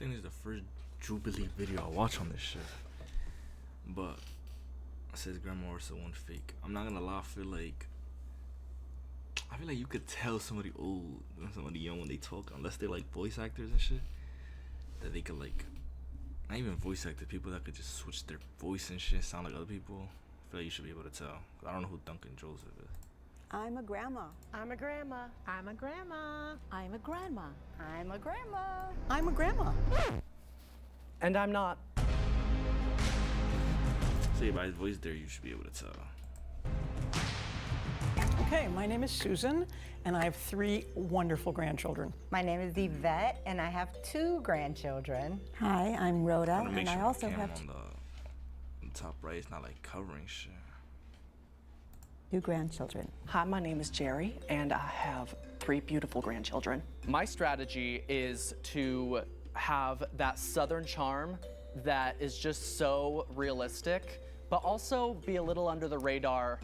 think this is the first Jubilee video I watch on this shit. But it says grandma was the one fake. I'm not gonna lie, I feel like you could tell somebody old and somebody young when they talk, unless they're like voice actors and shit. That they could like, not even voice actors, people that could just switch their voice and shit, sound like other people. I feel like you should be able to tell. I don't know who Duncan Joseph is. I'm a grandma. I'm a grandma. I'm a grandma. I'm a grandma. I'm a grandma. I'm a grandma. And I'm not. So yeah, by his voice there, you should be able to tell. Okay, my name is Susan, and I have 3 wonderful grandchildren. My name is Yvette, and I have 2 grandchildren. Hi, I'm Rhoda, I'm gonna make and sure I also my camera have on the top right. It's not like covering shit. 2 grandchildren. Hi, my name is Jerry, and I have 3 beautiful grandchildren. My strategy is to have that Southern charm that is just so realistic, but also be a little under the radar,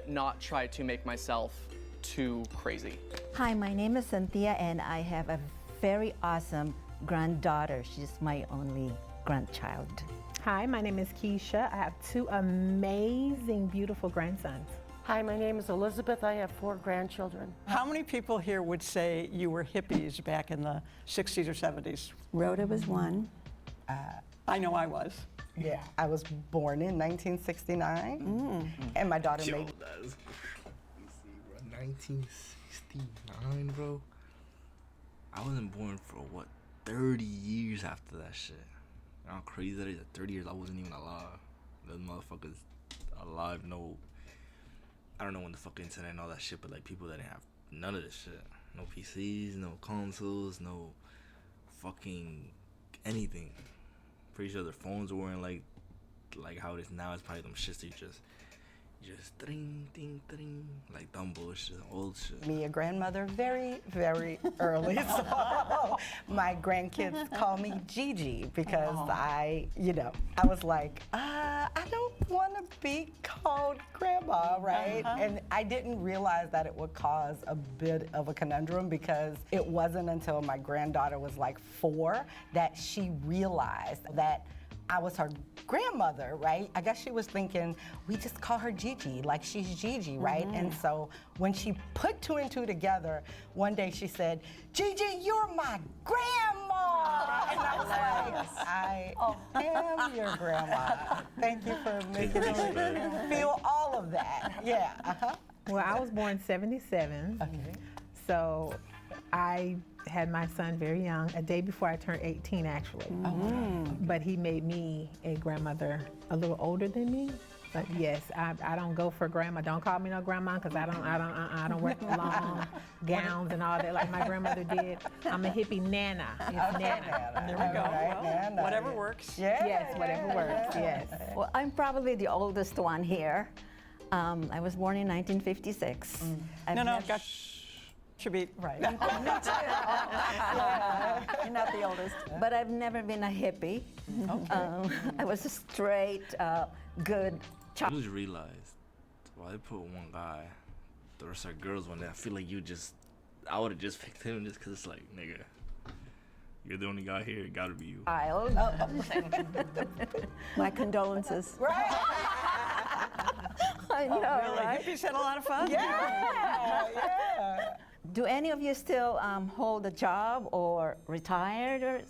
not try to make myself too crazy. Hi, my name is Cynthia, and I have a very awesome granddaughter. She's my only grandchild. Hi, my name is Keisha. I have 2 amazing, beautiful grandsons. Hi, my name is Elizabeth. I have 4 grandchildren. How many people here would say you were hippies back in the 60s or 70s? Rhoda was one. I know I was. Yeah, I was born in 1969, and my daughter Yo, made. that's, you see, bro, 1969, bro. I wasn't born for what, 30 years after that shit. You know how crazy that is? At 30 years, I wasn't even alive. Those motherfuckers alive, no. I don't know when the fucking internet and all that shit, but like people that didn't have none of this shit. No PCs, no consoles, no fucking anything. Pretty sure their phones weren't like how it is now. It's probably them shits that you just ding, ding, ding, like dumb bullshit, old shit. Me a grandmother very, very early. So my grandkids call me Gigi because I was like, I don't want to be called grandma, right? And I didn't realize that it would cause a bit of a conundrum because it wasn't until my granddaughter was like 4 that she realized that I was her grandmother, right? I guess she was thinking, we just call her Gigi, like she's Gigi, right? And so when she put 2 and 2 together, one day she said, Gigi, you're my grandma! And I was like, I am your grandma. Thank you for making me feel all of that. Yeah, Well, I was born 77. Okay. So I had my son very young, a day before I turned 18, actually. But he made me a grandmother a little older than me. But yes, I don't go for grandma. Don't call me no grandma, because I don't wear long gowns and all that like my grandmother did. I'm a hippie nana. It's Nana. There we go. Right, Well, Nana. whatever works. Yeah. Yes, whatever works. Yes. Well, I'm probably the oldest one here. I was born in 1956. No, should be right. You're not the oldest. But I've never been a hippie. I was a straight, good I child. just realized why they put one guy, the rest are girls one day. I feel like I would have just picked him just because it's like, nigga, you're the only guy here. It gotta be you. My condolences. I know, Really, right? hippies had a lot of fun. Yeah. Do any of you still hold a job or retired or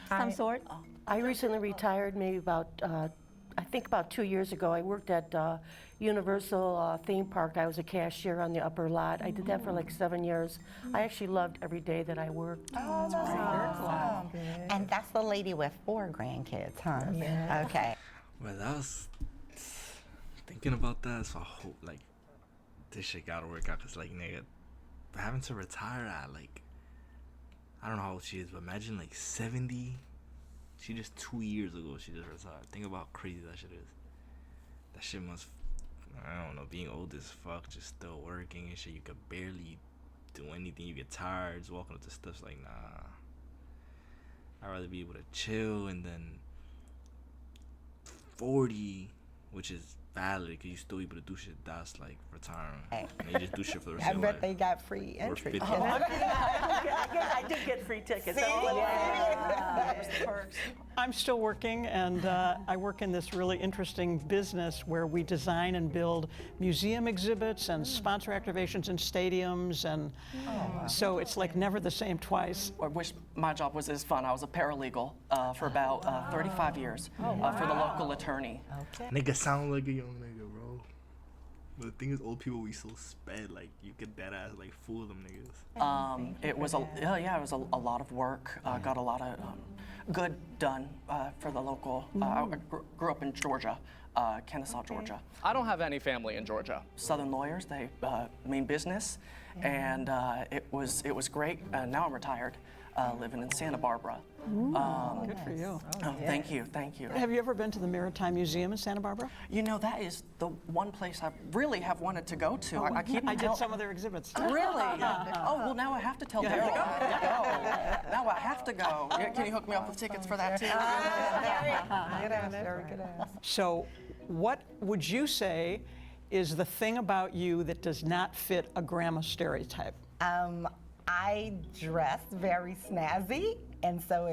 some sort? I recently retired maybe about, I think about 2 years ago. I worked at Universal theme park. I was a cashier on the upper lot. I did that for like 7 years. I actually loved every day that I worked. Oh, that's awesome. And that's the lady with 4 grandkids, huh? Yeah. Okay. But that was thinking about that, so I hope like this shit gotta work out, cause like nigga, having to retire at like, I don't know how old she is, but imagine like 70. She just 2 years ago she just retired. Think about how crazy that shit is. That shit must, I don't know, being old as fuck, just still working and shit. You could barely do anything. You get tired, just walking up to stuff's like, nah. I'd rather be able to chill. And then 40, which is valid because you still able to do shit that's like retiring. Hey. And you just do shit for the rest I of your bet life. they got free entry. 50. I did get free tickets. I'm still working, and I work in this really interesting business where we design and build museum exhibits and sponsor activations in stadiums, and so it's like never the same twice. I wish my job was as fun. I was a paralegal for about 35 years for the local attorney. Nigga sound like a young nigga, bro. But the thing is, old people, we so sped. Like, you get that ass, like, fool them niggas. It was it was a lot of work. Got a lot of good done for the local. I grew up in Georgia, Kennesaw, Georgia. I don't have any family in Georgia. Southern lawyers, they mean business, and it was great. Now I'm retired, living in Santa Barbara. Good for you. Thank you. Have you ever been to the Maritime Museum in Santa Barbara? You know, that is the one place I really have wanted to go to. I keep I did some of their exhibits. Really? Oh, well, now I have to tell Daryl. Now I have to go. Can you hook me up with tickets for that, too? Good ass, Jerry, good ass. So, what would you say is the thing about you that does not fit a grandma stereotype? I dress very snazzy, and so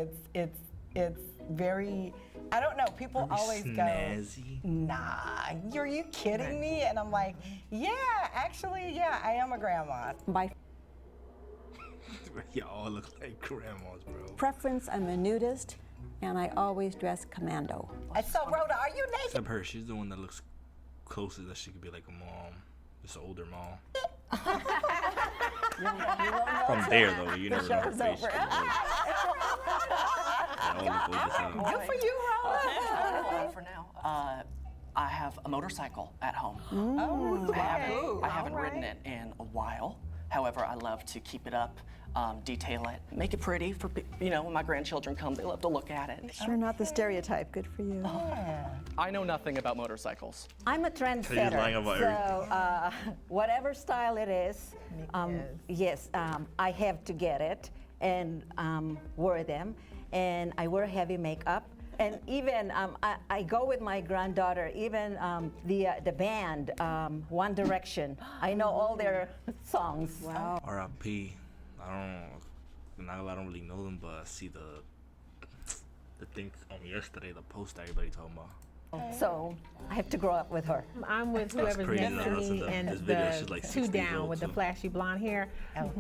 it's very. I don't know. People always snazzy? go, "Nah, are you kidding me?" And I'm like, "Yeah, actually, yeah, I am a grandma." By Y'all look like grandmas, bro. preference, I'm a nudist, and I always dress commando. So, Rhoda, are you naked? Except her, she's the one that looks closest that she could be like a mom. Just an older mom. From there, though, you never know her face. Good for you, Rhoda. For now. I have a motorcycle at home. I haven't ridden it in a while. However, I love to keep it up, detail it, make it pretty for, when my grandchildren come, they love to look at it. Sure, not the stereotype. Good for you. I know nothing about motorcycles. I'm a He's lying trendsetter. about So whatever style it is, yes, I have to get it and wear them. And I wear heavy makeup. And even I go with my granddaughter. Even the band One Direction. I know all their songs. Wow. R.I.P. I don't really know them, but I see the thing on yesterday, the post that everybody talking about. So I have to grow up with her. I'm with whoever's crazy next to that that's me in and this video. She's the like 6 two days down old, with the too. flashy blonde hair.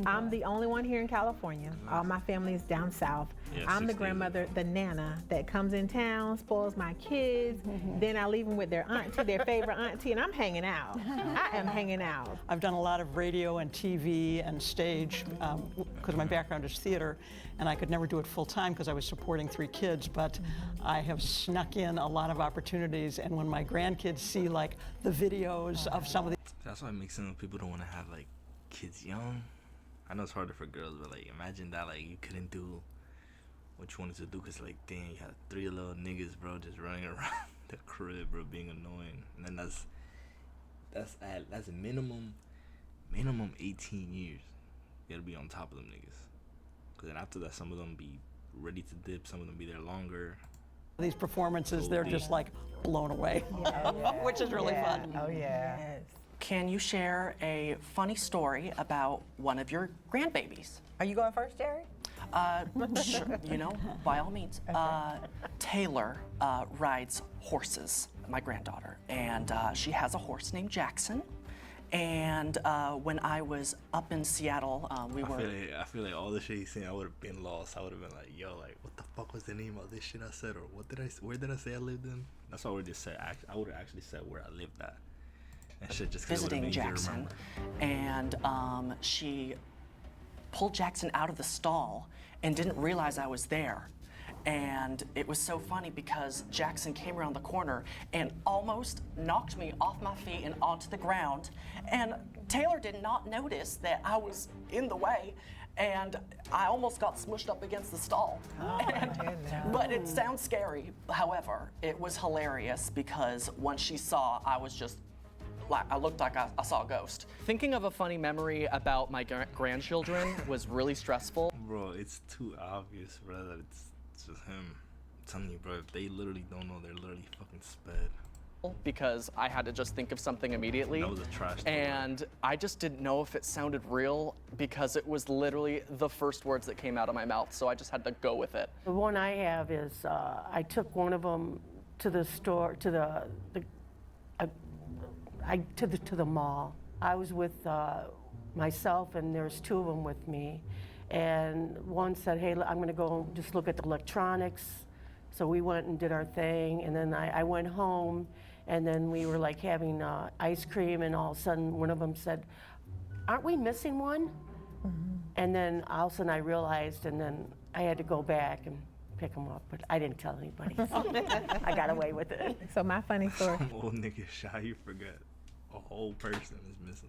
I'm the only one here in California. All my family is down south. Yeah, I'm 6 the days grandmother, the nana that comes in town, spoils my kids. Then I leave them with their auntie, their favorite auntie, and I'm hanging out. I am hanging out. I've done a lot of radio and TV and stage because my background is theater, and I could never do it full time because I was supporting 3 kids, but I have snuck in a lot of opportunities, and when my grandkids see like the videos of some of the That's why it makes sense when people don't want to have like kids young. I know it's harder for girls, but like imagine that like you couldn't do what you wanted to do because like dang, you had 3 little niggas, bro, just running around the crib, bro, being annoying. And then that's a minimum 18 years. You gotta be on top of them niggas. Cause then after that, some of them be ready to dip, some of them be there longer. these performances, they're just like blown away, which is really fun. Oh, yeah. Can you share a funny story about one of your grandbabies? Are you going first, Jerry? Sure, by all means. Taylor rides horses, my granddaughter, and she has a horse named Jackson. And when I was up in Seattle, I feel like all the shit he's saying, I would have been lost. I would have been like, yo, like, what the fuck was the name of this shit I said? Or where did I say I lived in? That's what I would just say. I would have actually said where I lived at. And shit just because it would have been easier to Jackson, remember. and she pulled Jackson out of the stall and didn't realize I was there. And it was so funny because Jackson came around the corner and almost knocked me off my feet and onto the ground. And Taylor did not notice that I was in the way, and I almost got smushed up against the stall. But it sounds scary. However, it was hilarious because once she saw, I was just I looked like I saw a ghost. Thinking of a funny memory about my grandchildren was really stressful. Bro, it's too obvious, bro, that it's just him. I'm telling you, bro, if they literally don't know, they're literally fucking sped. because I had to just think of something immediately. That was a trash story. And I just didn't know if it sounded real because it was literally the first words that came out of my mouth, so I just had to go with it. The one I have is I took one of them to the store, to the mall. I was with myself, and there's two of them with me. And one said, hey, I'm gonna go just look at the electronics. So we went and did our thing, and then I went home, and then we were like having ice cream, and all of a sudden one of them said, aren't we missing one? Mm-hmm. And then all of a sudden I realized, and then I had to go back and pick them up, but I didn't tell anybody. So I got away with it. So my funny story. Old nigga shy, you forget a whole person is missing.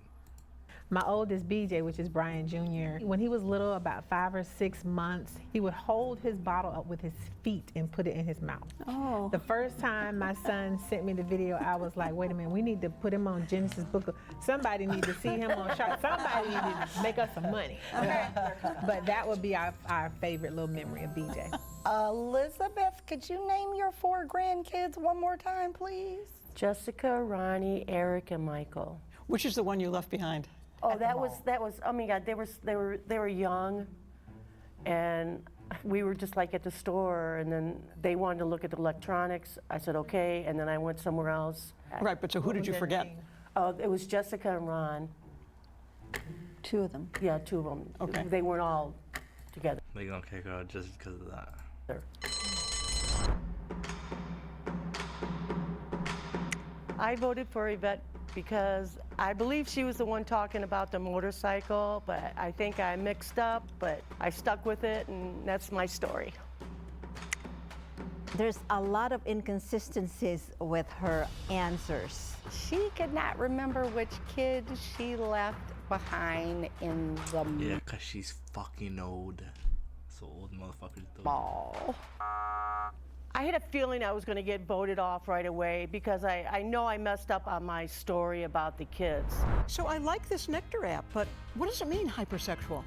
My oldest, BJ, which is Brian Jr., when he was little, about 5 or 6 months, he would hold his bottle up with his feet and put it in his mouth. Oh. The first time my son sent me the video, I was like, wait a minute, we need to put him on Genesis Book. Somebody need to see him on Shark. Somebody need to make us some money. But that would be our favorite little memory of BJ. Elizabeth, could you name your 4 grandkids one more time, please? Jessica, Ronnie, Eric, and Michael. Which is the one you left behind? Oh, that was, oh my God, they were young, and we were just like at the store, and then they wanted to look at the electronics. I said, okay, and then I went somewhere else. Right, but so who did you forget? Oh, it was Jessica and Ron. 2 of them. Yeah, 2 of them. Okay. They weren't all together. They gonna kick her out just because of that. I voted for Yvette because I believe she was the one talking about the motorcycle, but I think I mixed up, but I stuck with it, and that's my story. There's a lot of inconsistencies with her answers. She could not remember which kid she left behind in the Yeah, cause she's fucking old. So old motherfuckers do. mall. I had a feeling I was going to get voted off right away because I know I messed up on my story about the kids. So I like this Nectar app, but what does it mean, hypersexual?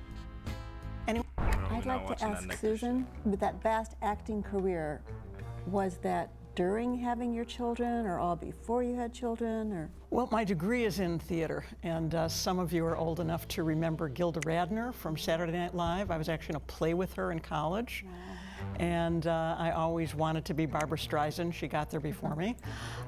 Anyone? I'd like to ask Susan, with that vast acting career, was that during having your children or all before you had children, or? Well, my degree is in theater, and some of you are old enough to remember Gilda Radner from Saturday Night Live. I was actually in a play with her in college. Wow. And I always wanted to be Barbara Streisand. She got there before me.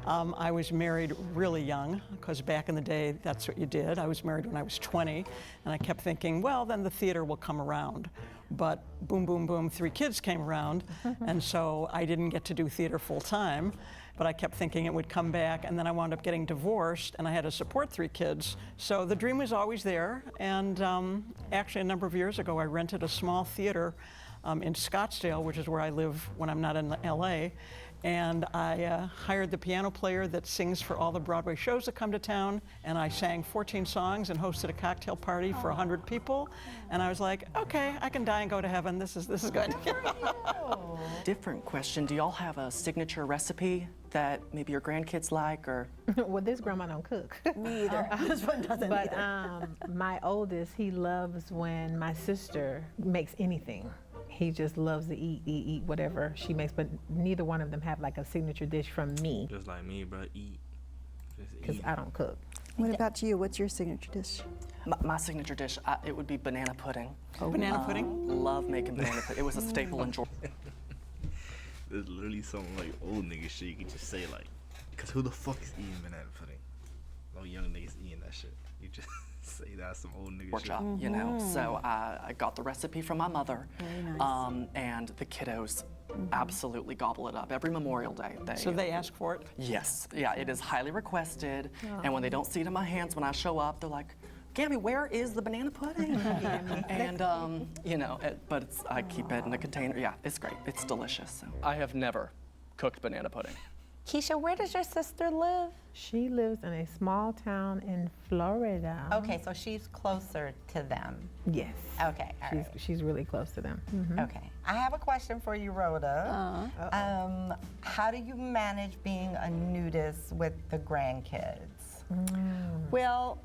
I was married really young, because back in the day, that's what you did. I was married when I was 20, and I kept thinking, well, then the theater will come around. But boom, boom, boom, 3 kids came around, and so I didn't get to do theater full time. But I kept thinking it would come back, and then I wound up getting divorced, and I had to support 3 kids. So the dream was always there, and actually a number of years ago, I rented a small theater in Scottsdale, which is where I live when I'm not in LA, and I hired the piano player that sings for all the Broadway shows that come to town, and I sang 14 songs and hosted a cocktail party for 100 people, and I was like, okay, I can die and go to heaven. This is good. Different question. Do y'all have a signature recipe that maybe your grandkids like, or? Well, this grandma don't cook. Me either. My husband doesn't But either. my oldest, he loves when my sister makes anything. He just loves to eat whatever she makes, but neither one of them have like a signature dish from me. Just like me, bro. Eat. Because I don't cook. What about you? What's your signature dish? My signature dish, it would be banana pudding. Oh. Banana pudding? Love making banana pudding. It was a staple in Georgia. There's literally some like old nigga shit you can just say like, cause who the fuck is eating banana pudding? No young niggas eating that shit. You just say that's some old nigga shit. You know. So I got the recipe from my mother. Very nice. And the kiddos absolutely gobble it up every Memorial Day. So they ask for it? Yes. Yeah, it is highly requested. And when they don't see it in my hands when I show up, they're like, Gabby, where is the banana pudding? And, you know, but I keep it in a container. Yeah, it's great. It's delicious. So. I have never cooked banana pudding. Keisha, where does your sister live? She lives in a small town in Florida. Okay, so she's closer to them. Yes. Okay, all right. She's really close to them. Mm-hmm. Okay. I have a question for you, Rhoda. How do you manage being a nudist with the grandkids? Well,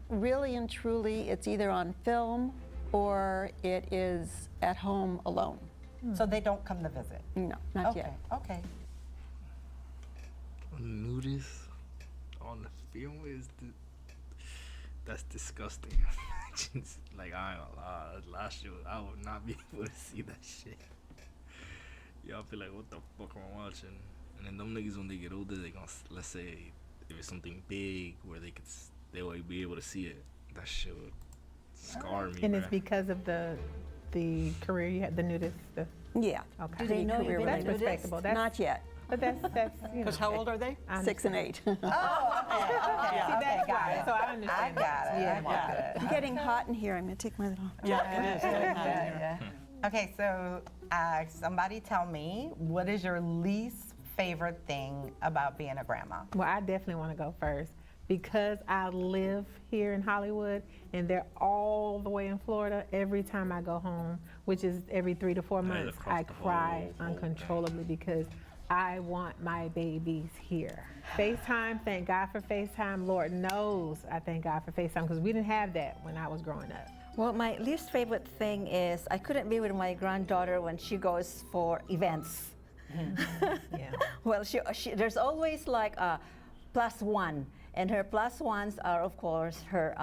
really and truly, it's either on film or it is at home alone. So they don't come to visit? No, not yet. Okay. Nudist on the film is that's disgusting. Like, I ain't gonna lie, last year I would not be able to see that shit. Y'all feel like, what the fuck am I watching? And then them niggas, when they get older, they gonna, let's say if it's something big where they will be able to see it. That shit would scar me. And bruh. it's because of the career you had, the nudist stuff. Yeah. Okay. Do they know you've been That's a nudist? respectable. That's, Not yet. But that's you know. Because how old are they? 6 and 8. Okay, See, that's why. So I understand. I got it. Yeah. I got it. It's getting hot in here. I'm going to take my little... Yeah, it is. Yeah. Okay, so somebody tell me, what is your least favorite thing about being a grandma? Well, I definitely want to go first because I live here in Hollywood and they're all the way in Florida. Every time I go home, which is every 3 to 4 months, I cry uncontrollably because I want my babies here. FaceTime, thank God for FaceTime. Lord knows I thank God for FaceTime because we didn't have that when I was growing up. Well, my least favorite thing is I couldn't be with my granddaughter when she goes for events. Yeah. Well, there's always like a +1, and her +1s are, of course, her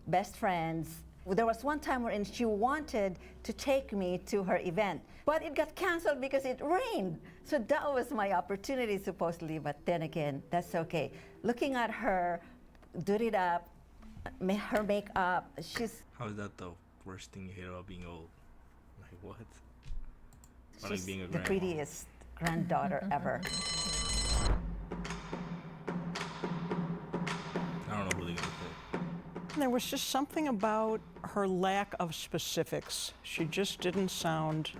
best friends. There was one time wherein she wanted to take me to her event, but it got canceled because it rained. So that was my opportunity, supposedly, but then again, that's okay. Looking at her, do it up, her makeup, she's... How is that the worst thing you hear about being old? Like, what? Or She's like being a the grandma? prettiest granddaughter ever. I don't know who they're gonna pick. There was just something about her lack of specifics. She just didn't sound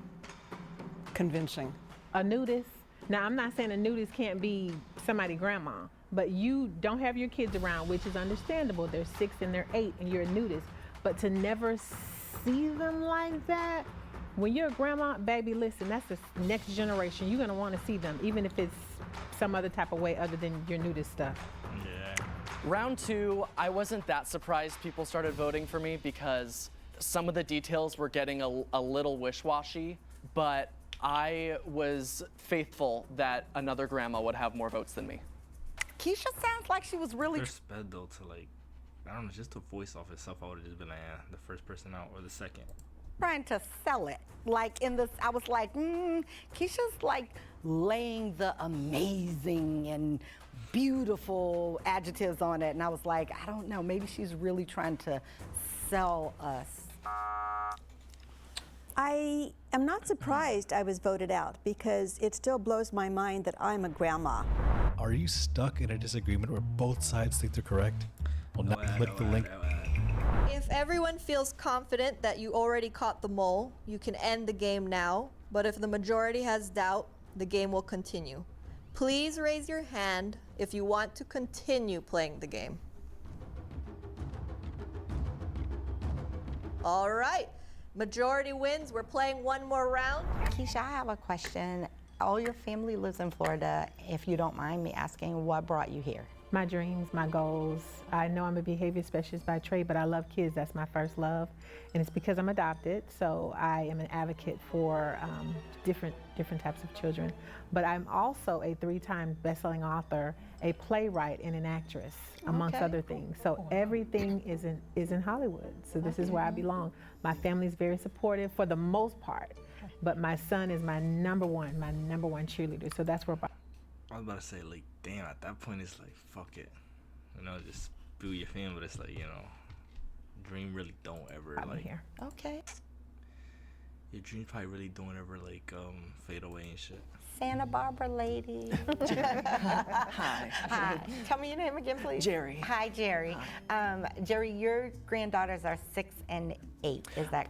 convincing. A nudist. Now, I'm not saying a nudist can't be somebody's grandma, but you don't have your kids around, which is understandable. They're 6 and they're 8 and you're a nudist. But to never see them like that, when you're a grandma, baby, listen, that's the next generation. You're gonna wanna see them, even if it's some other type of way other than your nudist stuff. Yeah. Round 2, I wasn't that surprised people started voting for me because some of the details were getting a little wish-washy, but I was faithful that another grandma would have more votes than me. Keisha sounds like she was really... They're sped though to like, I don't know, just to voice off itself, I would have just been like, the first person out or the second. trying to sell it. Like in this, I was like, Keisha's like laying the amazing and beautiful adjectives on it. And I was like, I don't know, maybe she's really trying to sell us. I am not surprised I was voted out because it still blows my mind that I'm a grandma. Are you stuck in a disagreement where both sides think they're correct? Well, now click the link. If everyone feels confident that you already caught the mole, you can end the game now. But if the majority has doubt, the game will continue. Please raise your hand if you want to continue playing the game. All right, majority wins. We're playing one more round. Keisha, I have a question. All your family lives in Florida. If you don't mind me asking, what brought you here? My dreams, my goals. I know I'm a behavior specialist by trade, but I love kids. That's my first love. And it's because I'm adopted, so I am an advocate for different types of children. But I'm also a 3-time best-selling author, a playwright, and an actress, amongst other things. So everything is in Hollywood. So this is where I belong. My family's very supportive for the most part, but my son is my number one cheerleader. So that's where I was about to say, like, damn, at that point, it's like, fuck it. You know, just do your thing, but it's like, you know, dream really don't ever, I'm like, here. Okay. your dreams probably really don't ever, like, fade away and shit. Santa Barbara lady. Hi. Hi. Tell me your name again, please. Jerry. Hi, Jerry. Jerry, your granddaughters are 6 and 8. Is that?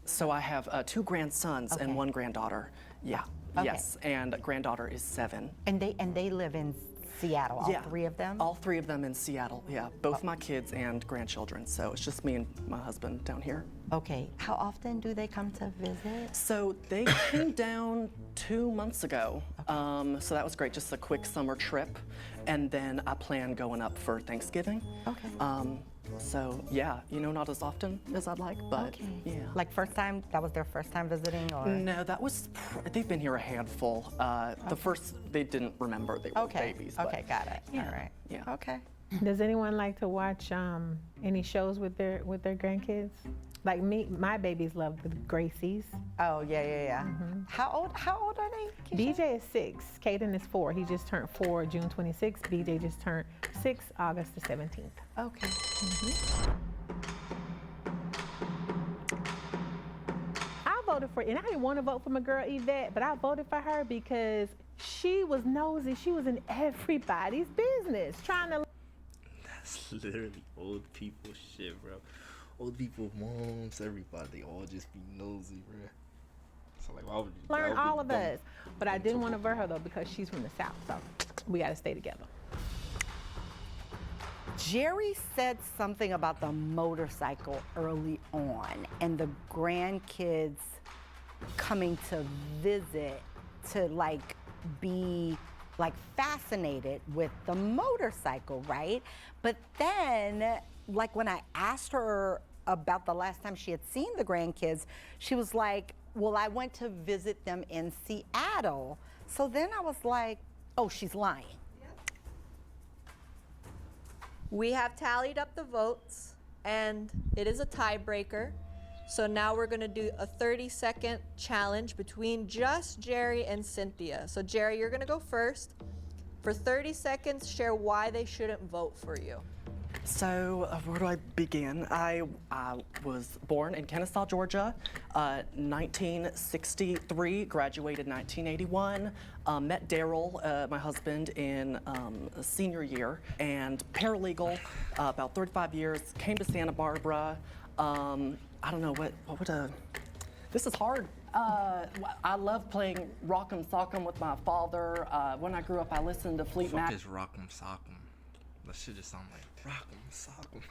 So I have 2 grandsons Okay. and 1 granddaughter. Yeah. Okay. Yes, and granddaughter is 7. And they live in Seattle. All 3 of them. All 3 of them in Seattle. Yeah, both my kids and grandchildren. So it's just me and my husband down here. Okay. How often do they come to visit? So they came down 2 months ago. So that was great, just a quick summer trip. And then I plan going up for Thanksgiving. Okay. So yeah, not as often as I'd like, but yeah. Like first time, that was their first time visiting, or? No, that was, they've been here a handful. The first, they didn't remember they were babies. But Okay, got it. Yeah. All right. Yeah. Okay. Does anyone like to watch any shows with their grandkids? Like me, my babies love the Gracies. Oh, yeah. How old are they, Keisha? BJ is 6, Caden is 4. He just turned 4 June 26th. BJ just turned 6 August the 17th. Okay. I voted for, and I didn't want to vote for my girl Yvette, but I voted for her because she was nosy. She was in everybody's business, trying to. That's literally old people shit, bro. Old people, moms, everybody, they all just be nosy, bro. So like, why would you Learn all of us. But I didn't want to vote her though because she's from the South, so we got to stay together. Jerry said something about the motorcycle early on and the grandkids coming to visit to like be like fascinated with the motorcycle, right? But then like when I asked her about the last time she had seen the grandkids, she was like, well, I went to visit them in Seattle. So then I was like, oh, she's lying. We have tallied up the votes, and it is a tiebreaker. So now we're gonna do a 30-second challenge between just Jerry and Cynthia. So Jerry, you're gonna go first. For 30 seconds, share why they shouldn't vote for you. So where do I begin? I was born in Kennesaw, Georgia, 1963, graduated 1981, met Daryl, my husband, in senior year, and paralegal, about 35 years, came to Santa Barbara. I don't know, this is hard. I love playing Rock'em Sock'em with my father. When I grew up, I listened to Fleet Mac. Fuck is Rock'em Sock'em? That shit just sound like Rock'em Sock'em.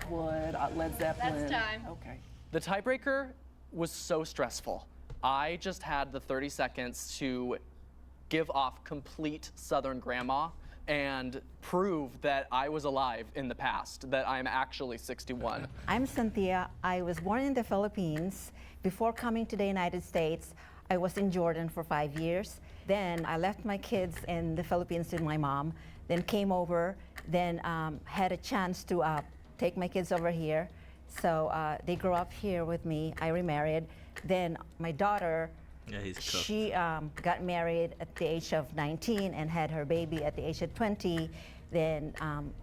Wood, Led Zeppelin. That's time. Okay. The tiebreaker was so stressful. I just had the 30 seconds to give off complete Southern grandma and prove that I was alive in the past, that I'm actually 61. I'm Cynthia. I was born in the Philippines. Before coming to the United States, I was in Jordan for 5 years. Then I left my kids in the Philippines with my mom, then came over, then had a chance to take my kids over here. So they grew up here with me. I remarried. Then my daughter, she got married at the age of 19 and had her baby at the age of 20. Then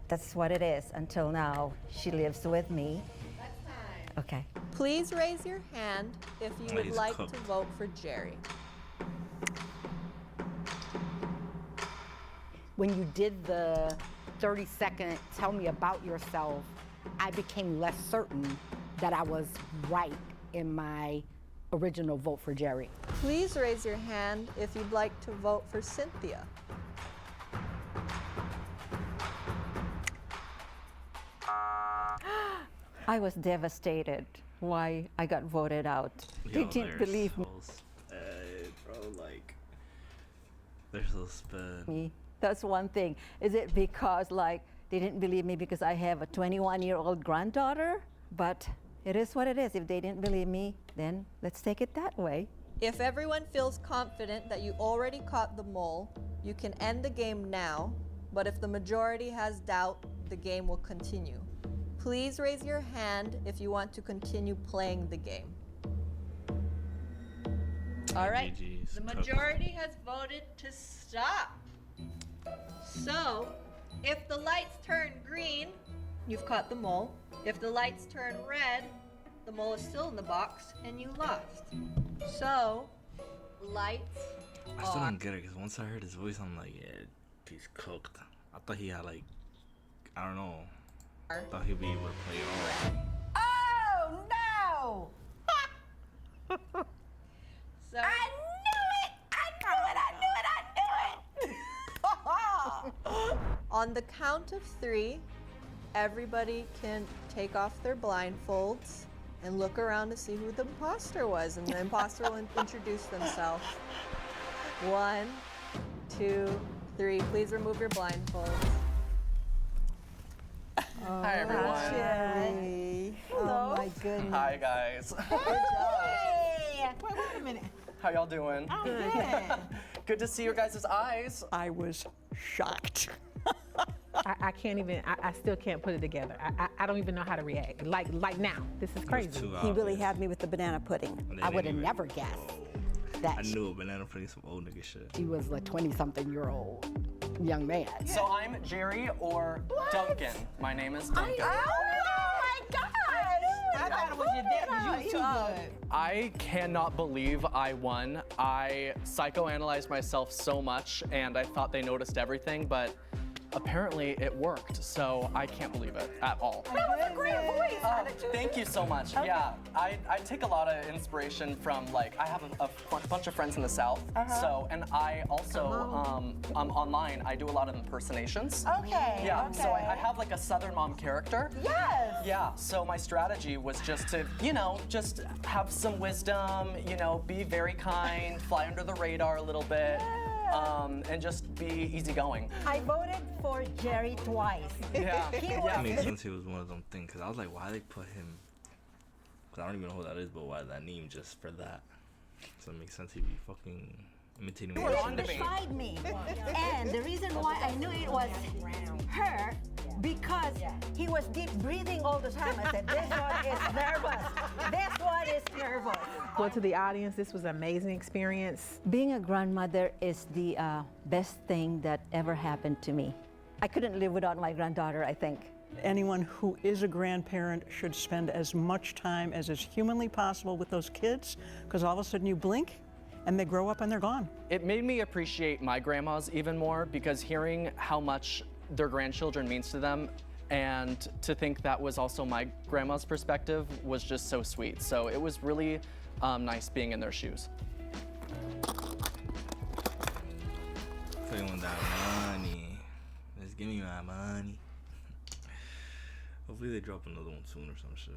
that's what it is until now. She lives with me. That's time. Okay. Please raise your hand if you would like to vote for Jerry. When you did the 30-second tell me about yourself, I became less certain that I was right in my original vote for Jerry. Please raise your hand if you'd like to vote for Cynthia. I was devastated why I got voted out. They didn't believe me. Bro, like, they're so sped. That's one thing. Is it because like they didn't believe me because I have a 21-year-old granddaughter? But it is what it is. If they didn't believe me, then let's take it that way. If everyone feels confident that you already caught the mole, you can end the game now. But if the majority has doubt, the game will continue. Please raise your hand if you want to continue playing the game. All right, the majority has voted to stop. So, if the lights turn green, you've caught the mole. If the lights turn red, the mole is still in the box and you lost. So, lights I still don't get it because once I heard his voice, I'm like, yeah, he's cooked. I thought he had like, I don't know. I thought he'd be able to play it all. Oh, no! So, I knew it! on the count of 3, everybody can take off their blindfolds and look around to see who the imposter was, and the imposter will introduce themselves. 1, 2, 3. Please remove your blindfolds. Hi, everyone. Jerry. Oh my goodness. Hi, guys. Wait a minute. How y'all doing? I'm good. Good to see your guys' eyes. I was shocked. I can't even, I still can't put it together. I don't even know how to react. Like now, this is crazy. He really had me with the banana pudding. I would have never guessed that I knew a banana pudding some old nigga shit. he was a 20-something-year-old young man. So I'm Jerry or Duncan. My name is Duncan. my gosh! I thought it was your dad because you was too good. I cannot believe I won. I psychoanalyzed myself so much and I thought they noticed everything, but apparently it worked, so I can't believe it at all. That was a great voice. Thank you so much. Yeah, I take a lot of inspiration from, like, I have a bunch of friends in the South, so, and I also, online, I do a lot of impersonations. Okay. Yeah, so I have like a Southern mom character. Yes. Yeah, so my strategy was just to, just have some wisdom, be very kind, fly under the radar a little bit. And just be easygoing. I voted for Jerry twice. Yeah. It makes sense he was one of them things, because I was like, why they put him, because I don't even know who that is, but why that name just for that? So it makes sense he'd be fucking imitating You me. were on to me. Beside me. And the reason why I knew it was her, because he was deep breathing all the time. I said, this one is nervous. This one is nervous. Well, to the audience, this was an amazing experience. Being a grandmother is the best thing that ever happened to me. I couldn't live without my granddaughter, I think. Anyone who is a grandparent should spend as much time as is humanly possible with those kids, because all of a sudden you blink and they grow up and they're gone. It made me appreciate my grandmas even more because hearing how much their grandchildren means to them and to think that was also my grandma's perspective was just so sweet. So it was really nice being in their shoes. Feeling that money. Just give me my money. Hopefully they drop another one soon or some shit.